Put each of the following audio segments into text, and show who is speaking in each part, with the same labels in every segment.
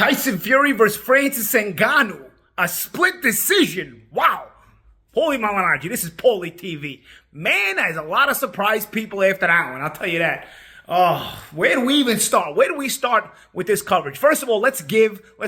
Speaker 1: Tyson Fury versus Francis Ngannou. A split decision. Wow. Holy Malanaji, this is Paulie TV. Man, there's a lot of surprised people after that one, I'll tell you that. Oh, where do we even start? Where do we start with this coverage? First of all, let's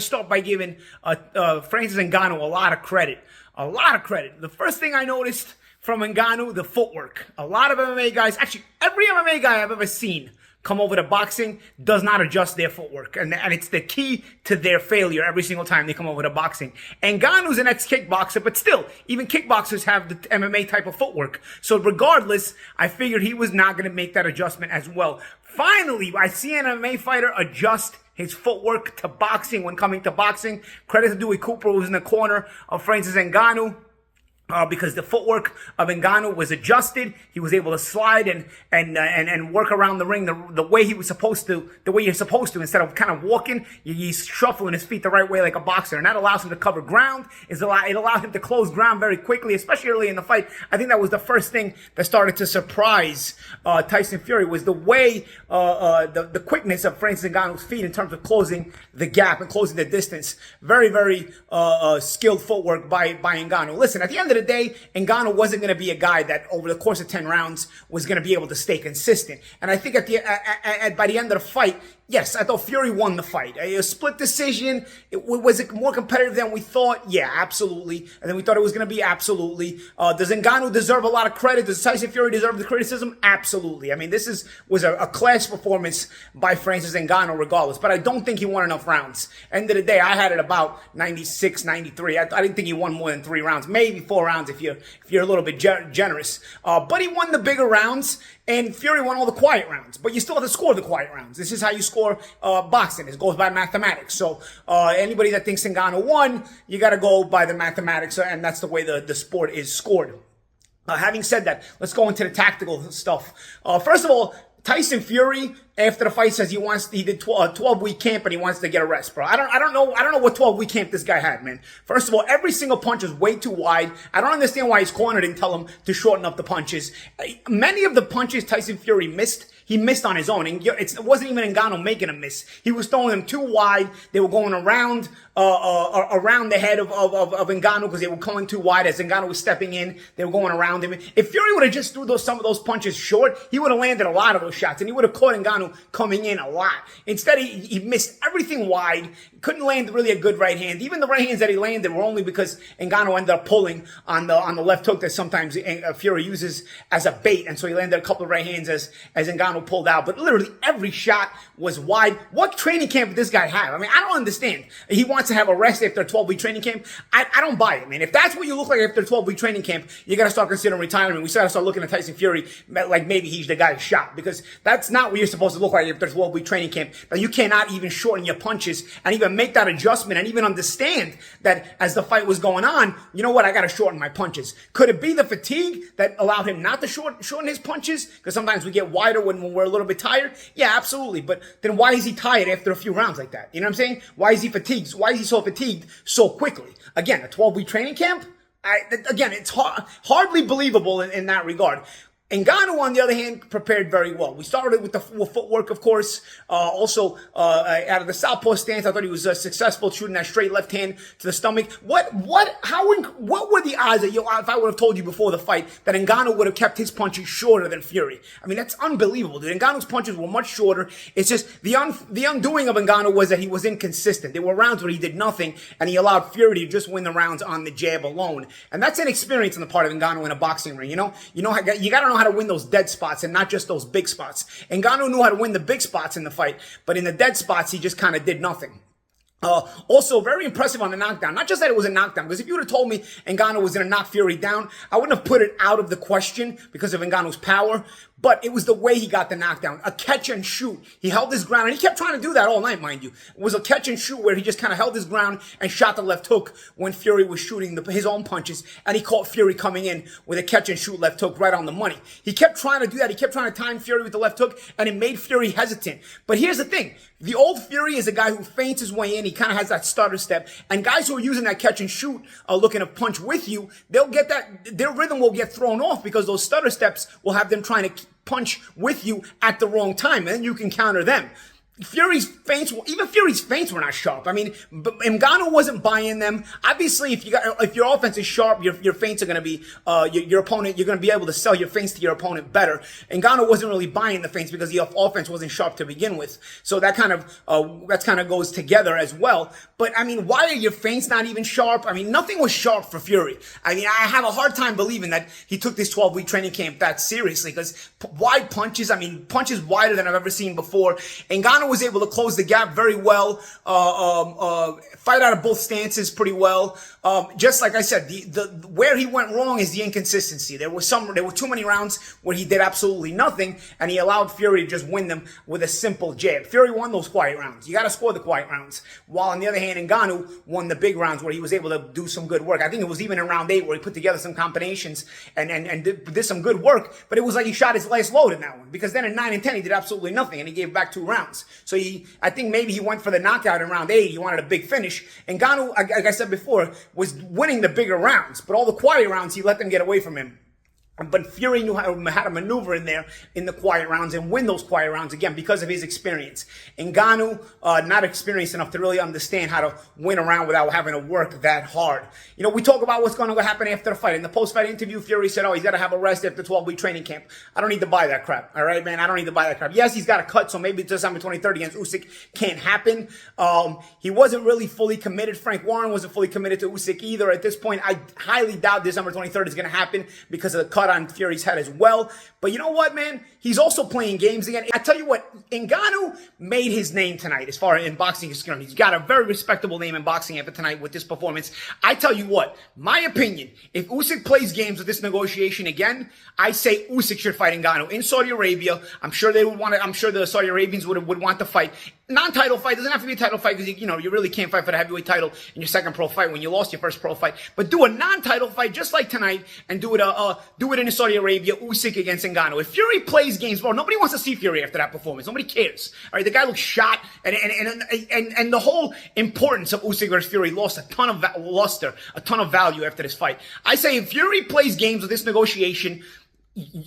Speaker 1: start by giving Francis Ngannou a lot of credit. A lot of credit. The first thing I noticed from Ngannou, the footwork. A lot of MMA guys, actually every MMA guy I've ever seen come over to boxing does not adjust their footwork. And it's the key to their failure every single time they come over to boxing. Ngannou's an ex-kickboxer, but still, even kickboxers have the MMA type of footwork. So regardless, I figured he was not going to make that adjustment as well. Finally, I see an MMA fighter adjust his footwork to boxing when coming to boxing. Credit to Dewey Cooper, who was in the corner of Francis Ngannou. Because the footwork of Ngannou was adjusted, he was able to slide and work around the ring the way he was supposed to, the way you're supposed to. Instead of kind of walking, he's shuffling his feet the right way like a boxer, and that allows him to cover ground. It allowed him to close ground very quickly, especially early in the fight. I think that was the first thing that started to surprise Tyson Fury, was the way the quickness of Francis Ngannou's feet in terms of closing the gap and closing the distance. Very, very skilled footwork by Ngannou. Listen, at the end of the day, Ngannou wasn't going to be a guy that over the course of 10 rounds was going to be able to stay consistent. And I think by the end of the fight, yes, I thought Fury won the fight. A split decision. Was it more competitive than we thought? Yeah, absolutely. And then we thought it was going to be absolutely. Does Ngannou deserve a lot of credit? Does Tyson Fury deserve the criticism? Absolutely. I mean, this was a class performance by Francis Ngannou regardless, but I don't think he won enough rounds. End of the day, I had it about 96, 93. I didn't think he won more than 3 rounds, maybe 4 rounds if you're a little bit generous. But he won the bigger rounds, and Fury won all the quiet rounds. But you still have to score the quiet rounds. This is how you score boxing. It goes by mathematics. So anybody that thinks Ngannou won, you got to go by the mathematics, and that's the way the sport is scored. Having said that, let's go into the tactical stuff. First of all, Tyson Fury, after the fight, says he did 12-week camp and he wants to get a rest, bro. I don't know what 12-week camp this guy had, man. First of all, every single punch is way too wide. I don't understand why his corner didn't tell him to shorten up the punches. Many of the punches Tyson Fury missed, he missed on his own. And it wasn't even Ngannou making a miss. He was throwing them too wide. They were going around the head of Ngannou because they were coming too wide as Ngannou was stepping in. They were going around him. If Fury would have just threw some of those punches short, he would have landed a lot of those shots, and he would have caught Ngannou coming in a lot. Instead, he missed everything wide. Couldn't land really a good right hand. Even the right hands that he landed were only because Ngannou ended up pulling on the left hook that sometimes Fury uses as a bait, and so he landed a couple of right hands as Ngannou pulled out. But literally every shot was wide. What training camp did this guy have? I mean, I don't understand. He wants to have a rest after a 12-week training camp. I don't buy it, man. If that's what you look like after a 12-week training camp, you got to start considering retirement. We got to start looking at Tyson Fury like maybe he's the guy shot, because that's not what you're supposed to look like after a 12-week training camp. But you cannot even shorten your punches and even make that adjustment and even understand that as the fight was going on, you know what, I got to shorten my punches. Could it be the fatigue that allowed him not to shorten his punches? Because sometimes we get wider when we're a little bit tired. Yeah, absolutely. But then why is he tired after a few rounds like that? You know what I'm saying? Why is he fatigued? Why is he so fatigued so quickly? Again, a 12-week training camp? Again, it's hardly believable in that regard. Ngannou, on the other hand, prepared very well. We started with the footwork, of course. Also, out of the southpaw stance, I thought he was successful shooting that straight left hand to the stomach. What were the odds that if I would have told you before the fight that Ngannou would have kept his punches shorter than Fury? I mean, that's unbelievable, dude. Ngannou's punches were much shorter. It's just the undoing of Ngannou was that he was inconsistent. There were rounds where he did nothing, and he allowed Fury to just win the rounds on the jab alone. And that's an experience on the part of Ngannou in a boxing ring. You got to know how to win those dead spots and not just those big spots. Ngannou knew how to win the big spots in the fight, but in the dead spots, he just kind of did nothing. Also, very impressive on the knockdown. Not just that it was a knockdown, because if you would have told me Ngannou was going to knock Fury down, I wouldn't have put it out of the question because of Ngannou's power. But it was the way he got the knockdown. A catch and shoot. He held his ground, and he kept trying to do that all night, mind you. It was a catch and shoot where he just kind of held his ground and shot the left hook when Fury was shooting his own punches, and he caught Fury coming in with a catch and shoot left hook right on the money. He kept trying to do that. He kept trying to time Fury with the left hook, and it made Fury hesitant. But here's the thing. The old Fury is a guy who feints his way in. He kind of has that stutter step. And guys who are using that catch and shoot, looking to punch with you, they'll get that, their rhythm will get thrown off because those stutter steps will have them trying to punch with you at the wrong time, and you can counter them. Fury's feints were not sharp. I mean, Ngannou wasn't buying them. Obviously, if your offense is sharp, your feints are going to be your opponent. You're going to be able to sell your feints to your opponent better. Ngannou wasn't really buying the feints because the offense wasn't sharp to begin with. So that kind of goes together as well. But I mean, why are your feints not even sharp? I mean, nothing was sharp for Fury. I mean, I have a hard time believing that he took this 12-week training camp that seriously, because wide punches. I mean, punches wider than I've ever seen before. Ngannou was able to close the gap very well, fight out of both stances pretty well. Just like I said, where he went wrong is the inconsistency. There were too many rounds where he did absolutely nothing, and he allowed Fury to just win them with a simple jab. Fury won those quiet rounds. You got to score the quiet rounds. While on the other hand, Ngannou won the big rounds where he was able to do some good work. I think it was even in round 8 where he put together some combinations and did some good work, but it was like he shot his last load in that one, because then in 9 and 10 he did absolutely nothing and he gave back 2 rounds. So I think maybe he went for the knockout in round 8. He wanted a big finish. Ngannou, like I said before, was winning the bigger rounds, but all the quiet rounds, he let them get away from him. But Fury knew how to maneuver in there in the quiet rounds and win those quiet rounds again because of his experience. Ngannou, not experienced enough to really understand how to win a round without having to work that hard. You know, we talk about what's going to happen after the fight. In the post-fight interview, Fury said, he's got to have a rest after 12-week training camp. I don't need to buy that crap. All right, man? I don't need to buy that crap. Yes, he's got a cut, so maybe December 23rd against Usyk can't happen. He wasn't really fully committed. Frank Warren wasn't fully committed to Usyk either. At this point, I highly doubt December 23rd is going to happen because of the cut on Fury's head as well. But you know what, man? He's also playing games again. I tell you what, Ngannou made his name tonight as far as in boxing is concerned. He's got a very respectable name in boxing after tonight with this performance. I tell you what, my opinion, if Usyk plays games with this negotiation again, I say Usyk should fight Ngannou in Saudi Arabia. I'm sure they would want it. I'm sure the Saudi Arabians would want the fight. Non-title fight, doesn't have to be a title fight because you really can't fight for the heavyweight title in your second pro fight when you lost your first pro fight. But do a non-title fight just like tonight and do it in Saudi Arabia, Usyk against Ngannou. If Fury plays games, well, nobody wants to see Fury after that performance. Nobody cares. All right, the guy looks shot, and the whole importance of Usyk versus Fury lost a ton of luster, a ton of value after this fight. I say if Fury plays games with this negotiation,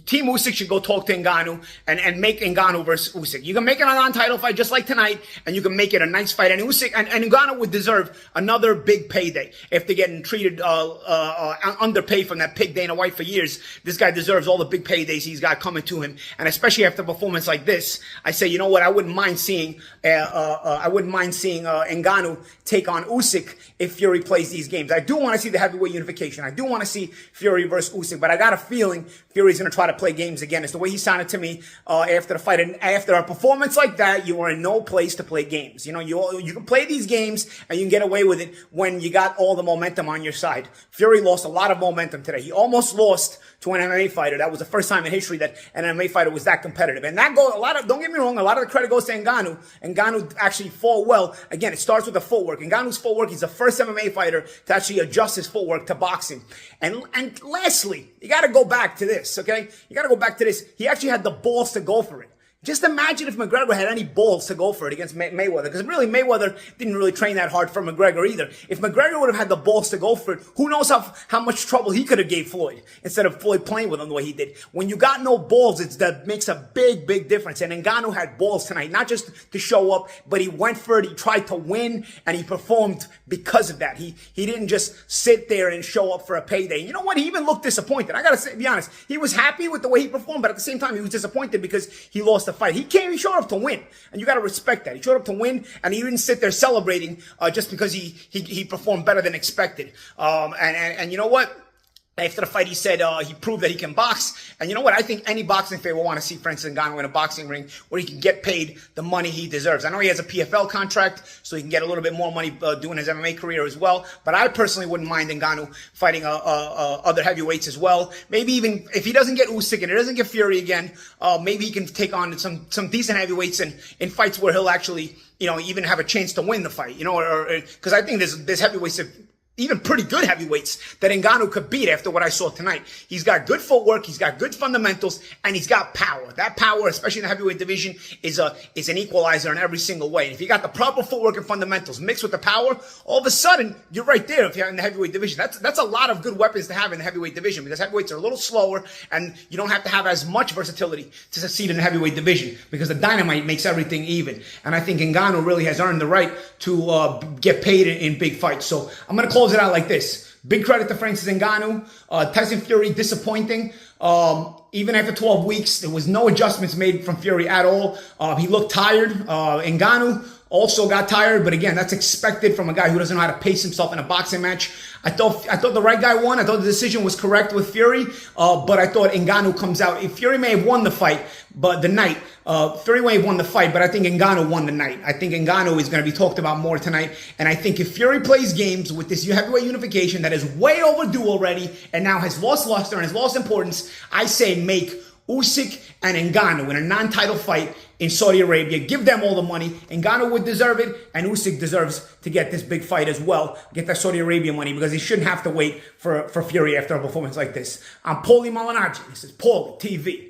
Speaker 1: Team Usyk should go talk to Ngannou and make Ngannou versus Usyk. You can make it a non-title fight just like tonight, and you can make it a nice fight. And Usyk and Ngannou would deserve another big payday after getting treated underpaid from that pig Dana White for years. This guy deserves all the big paydays he's got coming to him, and especially after a performance like this, I say, you know what? I wouldn't mind seeing Ngannou take on Usyk if Fury plays these games. I do want to see the heavyweight unification. I do want to see Fury versus Usyk, but I got a feeling Fury's going to try to play games again. It's the way he sounded to me after the fight. And after a performance like that, you are in no place to play games. You know, you can play these games and you can get away with it when you got all the momentum on your side. Fury lost a lot of momentum today. He almost lost to an MMA fighter. That was the first time in history that an MMA fighter was that competitive. And don't get me wrong, a lot of the credit goes to Ngannou. Ngannou actually fought well. Again, it starts with the footwork. Ngannou's footwork, he's the first MMA fighter to actually adjust his footwork to boxing. And lastly, you got to go back to this, okay? You got to go back to this. He actually had the balls to go for it. Just imagine if McGregor had any balls to go for it against Mayweather, because really Mayweather didn't really train that hard for McGregor either. If McGregor would have had the balls to go for it, who knows how much trouble he could have gave Floyd instead of Floyd playing with him the way he did. When you got no balls, that makes a big, big difference. And Ngannou had balls tonight, not just to show up, but he went for it, he tried to win, and he performed because of that. He didn't just sit there and show up for a payday. You know what? He even looked disappointed. I gotta be honest. He was happy with the way he performed, but at the same time, he was disappointed because he lost the fight. He showed up to win, and you got to respect that. He showed up to win, and he didn't sit there celebrating just because he performed better than expected. And you know what? After the fight, he said he proved that he can box. And you know what? I think any boxing fan will want to see Francis Ngannou in a boxing ring where he can get paid the money he deserves. I know he has a PFL contract, so he can get a little bit more money doing his MMA career as well. But I personally wouldn't mind Ngannou fighting other heavyweights as well. Maybe even if he doesn't get Usyk and he doesn't get Fury again, maybe he can take on some decent heavyweights in fights where he'll actually, even have a chance to win the fight. Or because I think there's heavyweights even pretty good heavyweights that Ngannou could beat after what I saw tonight. He's got good footwork, he's got good fundamentals, and he's got power. That power, especially in the heavyweight division, is an equalizer in every single way. And if you got the proper footwork and fundamentals mixed with the power, all of a sudden, you're right there if you're in the heavyweight division. That's a lot of good weapons to have in the heavyweight division, because heavyweights are a little slower, and you don't have to have as much versatility to succeed in the heavyweight division, because the dynamite makes everything even. And I think Ngannou really has earned the right to get paid in big fights. So I'm going to close it out like this. Big credit to Francis Ngannou. Tyson Fury, disappointing. Even after 12 weeks, there was no adjustments made from Fury at all. He looked tired. Ngannou also got tired, but again, that's expected from a guy who doesn't know how to pace himself in a boxing match. I thought the right guy won. I thought the decision was correct with Fury, but I thought Ngannou comes out. Fury may have won the fight, but the night, Fury may have won the fight, but I think Ngannou won the night. I think Ngannou is going to be talked about more tonight, and I think if Fury plays games with this heavyweight unification that is way overdue already, and now has lost luster and has lost importance, I say make Usyk and Ngannou in a non-title fight in Saudi Arabia. Give them all the money. Ngannou would deserve it, and Usyk deserves to get this big fight as well. Get that Saudi Arabia money, because he shouldn't have to wait for Fury after a performance like this. I'm Paulie Malignaggi. This is Paulie TV.